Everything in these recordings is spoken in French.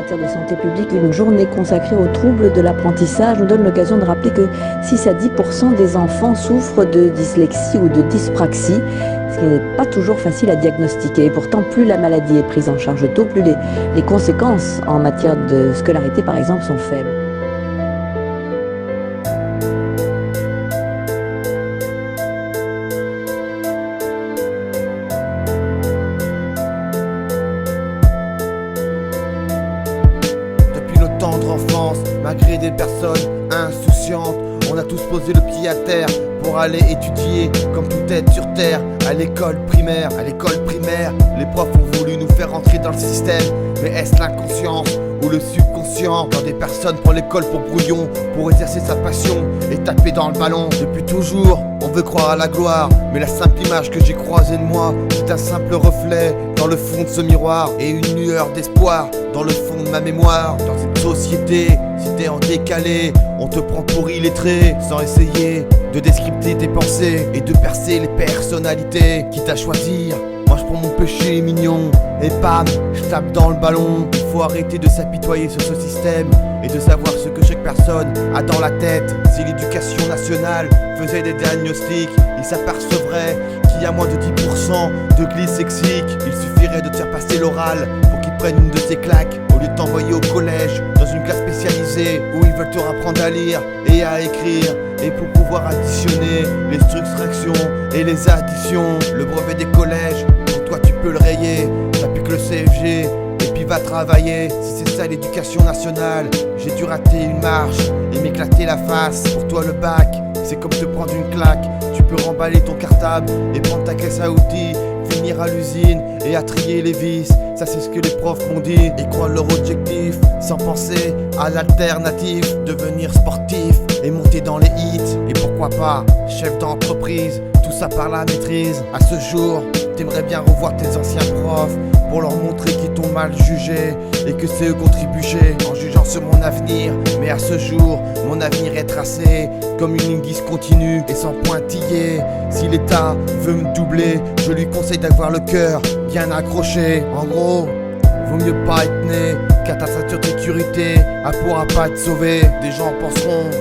ministère de Santé publique, une journée consacrée aux troubles de l'apprentissage nous donne l'occasion de rappeler que 6 à 10% des enfants souffrent de dyslexie ou de dyspraxie, ce qui n'est pas toujours facile à diagnostiquer. Et pourtant, plus la maladie est prise en charge tôt, plus les conséquences en matière de scolarité, par exemple, sont faibles. Tendre enfance, malgré des personnes insouciantes, on a tous posé le pied à terre pour aller étudier comme tout être sur terre. À l'école primaire, les profs ont voulu nous faire entrer dans le système. Mais est-ce l'inconscience ou le subconscient? Quand des personnes prennent l'école pour brouillon, pour exercer sa passion et taper dans le ballon. Depuis toujours, on veut croire à la gloire, mais la simple image que j'ai croisée de moi, c'est un simple reflet dans le fond de ce miroir, et une lueur d'espoir dans le fond de ma mémoire. Dans cette société, si t'es en décalé, on te prend pour illettré, sans essayer de descripter tes pensées et de percer les personnalités. Quitte à choisir, moi je prends mon péché mignon et bam, je tape dans le ballon. Il faut arrêter de s'apitoyer sur ce système et de savoir ce que chaque personne a dans la tête. Si l'éducation nationale faisait des diagnostics, il s'apercevrait qu'il y a moins de 10% de dyslexiques. Il suffirait de te faire passer l'oral pour qu'ils prennent une de tes claques, au lieu de t'envoyer au collège dans une classe spécialisée où ils veulent te apprendre à lire et à écrire. Et pour pouvoir additionner les soustractions et les additions, le brevet des collèges, pour toi tu peux le rayer. T'as plus que le CFG et puis va travailler. Si c'est ça l'éducation nationale, j'ai dû rater une marche et m'éclater la face. Pour toi le bac, c'est comme te prendre une claque. Tu peux remballer ton cartable et prendre ta caisse à outils, finir à l'usine et à trier les vis. Ça c'est ce que les profs m'ont dit, et croient leur objectif sans penser à l'alternative. Devenir sportif et monter dans les hits, et pourquoi pas chef d'entreprise, tout ça par la maîtrise. À ce jour, t'aimerais bien revoir tes anciens profs pour leur montrer qu'ils t'ont mal jugé et que c'est eux qui ont trébuché en jugeant sur mon avenir. Mais à ce jour, mon avenir est tracé comme une ligne discontinue et sans pointiller. Si l'État veut me doubler, je lui conseille d'avoir le cœur bien accroché. En gros, vaut mieux pas être né qu'à ta ceinture de sécurité, elle pourra pas te sauver. Des gens penseront,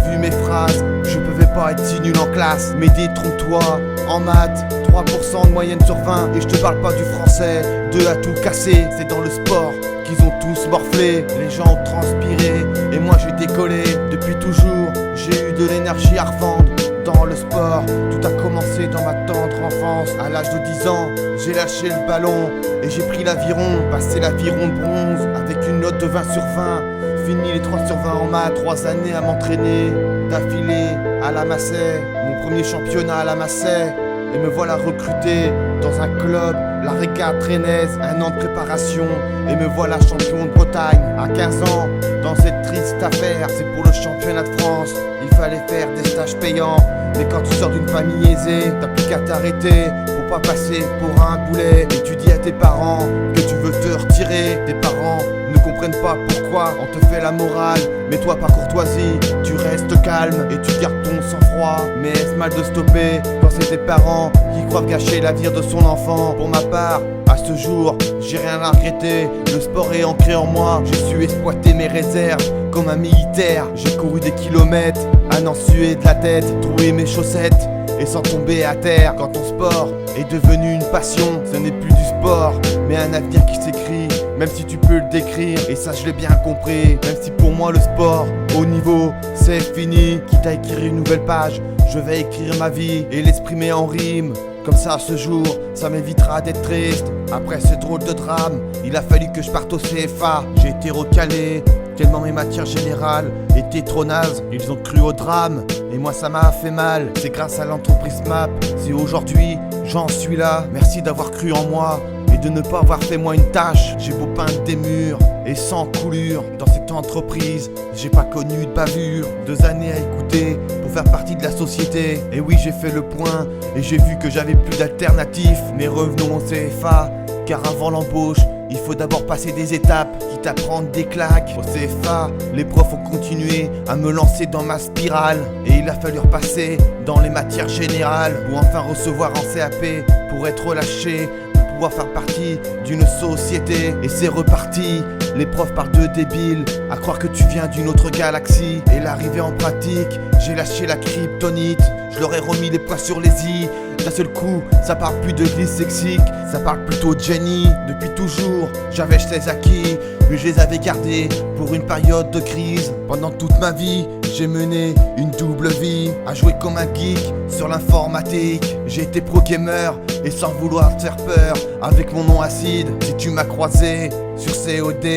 vu mes phrases, je pouvais pas être si nul en classe. Mais détrompe-toi, en maths, 3% de moyenne sur 20. Et je te parle pas du français, 2 à tout casser. C'est dans le sport qu'ils ont tous morflé. Les gens ont transpiré et moi j'ai décollé. Depuis toujours, j'ai eu de l'énergie à revendre dans le sport. Tout a commencé dans ma tendre enfance. À l'âge de 10 ans, j'ai lâché le ballon et j'ai pris l'aviron. Passé l'aviron de bronze avec une note de 20 sur 20. Fini les 3 sur 20 en maths, 3 années à m'entraîner d'affilée à la Massey. Mon premier championnat à la Massey. Et me voilà recruté dans un club, la Régate Rennaise, 1 an de préparation. Et me voilà champion de Bretagne à 15 ans. Dans cette triste affaire, c'est pour le championnat de France, il fallait faire des stages payants. Mais quand tu sors d'une famille aisée, t'as plus qu'à t'arrêter pour pas passer pour un boulet. Et tu dis à tes parents que tu veux te retirer. Tes parents ne comprennent pas pourquoi on te fait la morale. Mais toi par courtoisie, tu restes calme et tu gardes ton sang-froid. Mais est-ce mal de stopper quand c'est tes parents qui croient gâcher l'avenir de son enfant? Pour ma part, à ce jour, j'ai rien à regretter. Le sport est ancré en moi, j'ai su exploiter mes réserves comme un militaire. J'ai couru des kilomètres à n'en suer de la tête, trouver mes chaussettes et sans tomber à terre. Quand ton sport est devenu une passion, ce n'est plus du sport mais un avenir qui s'écrit, même si tu peux le décrire. Et ça je l'ai bien compris, même si pour moi le sport haut niveau c'est fini. Quitte à écrire une nouvelle page, je vais écrire ma vie et l'exprimer en rime. Comme ça à ce jour, ça m'évitera d'être triste. Après ce drôle de drame, il a fallu que je parte au CFA. J'ai été recalé, tellement mes matières générales étaient trop nazes. Ils ont cru au drame, et moi ça m'a fait mal. C'est grâce à l'entreprise MAP, si aujourd'hui j'en suis là. Merci d'avoir cru en moi et de ne pas avoir fait moi une tâche. J'ai beau peindre des murs et sans coulure. Dans cette entreprise, j'ai pas connu de bavure. 2 années à écouter pour faire partie de la société. Et oui, j'ai fait le point et j'ai vu que j'avais plus d'alternative. Mais revenons au CFA, car avant l'embauche, il faut d'abord passer des étapes, quitte à prendre des claques. Au CFA, les profs ont continué à me lancer dans ma spirale. Et il a fallu repasser dans les matières générales ou enfin recevoir en CAP pour être relâché, pour pouvoir faire partie d'une société. Et c'est reparti Les profs parlent de débiles, à croire que tu viens d'une autre galaxie. Et l'arrivée en pratique, j'ai lâché la kryptonite. Je leur ai remis les points sur les i. D'un seul coup, ça parle plus de glisse sexique, ça parle plutôt de Jenny. Depuis toujours, j'avais ces acquis, mais je les avais gardés pour une période de crise. Pendant toute ma vie, j'ai mené une double vie, à jouer comme un geek sur l'informatique. J'ai été pro gamer et sans vouloir te faire peur, avec mon nom acide. Si tu m'as croisé sur COD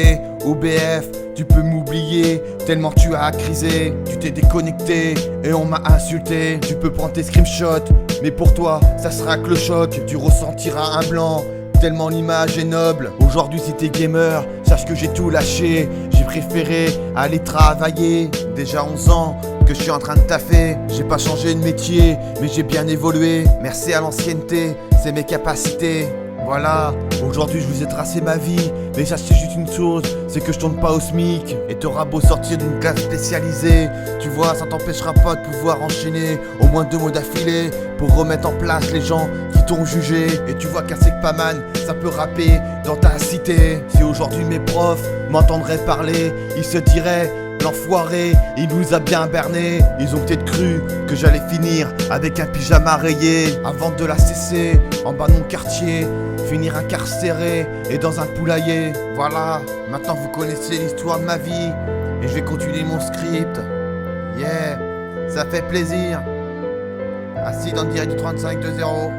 ou BF, tu peux m'oublier tellement tu as crisé. Tu t'es déconnecté et on m'a insulté. Tu peux prendre tes screenshots, mais pour toi ça sera que le choc. Tu ressentiras un blanc tellement l'image est noble. Aujourd'hui si t'es gamer, sache que j'ai tout lâché. J'ai préféré aller travailler. Déjà 11 ans que je suis en train de taffer. J'ai pas changé de métier, mais j'ai bien évolué. Merci à l'ancienneté, c'est mes capacités. Voilà, aujourd'hui je vous ai tracé ma vie, mais sachez juste une chose, c'est que je tourne pas au SMIC. Et t'auras beau sortir d'une classe spécialisée, tu vois, ça t'empêchera pas de pouvoir enchaîner au moins 2 mots d'affilée pour remettre en place les gens qui t'ont jugé. Et tu vois qu'un Secpaman, ça peut rapper dans ta cité. Si aujourd'hui mes profs m'entendraient parler, ils se diraient: l'enfoiré, il nous a bien berné. Ils ont peut-être cru que j'allais finir avec un pyjama rayé avant de la cesser en bas de mon quartier, finir incarcéré et dans un poulailler. Voilà, maintenant vous connaissez l'histoire de ma vie et je vais continuer mon script. Yeah, ça fait plaisir. Acide en direct du 35-2-0.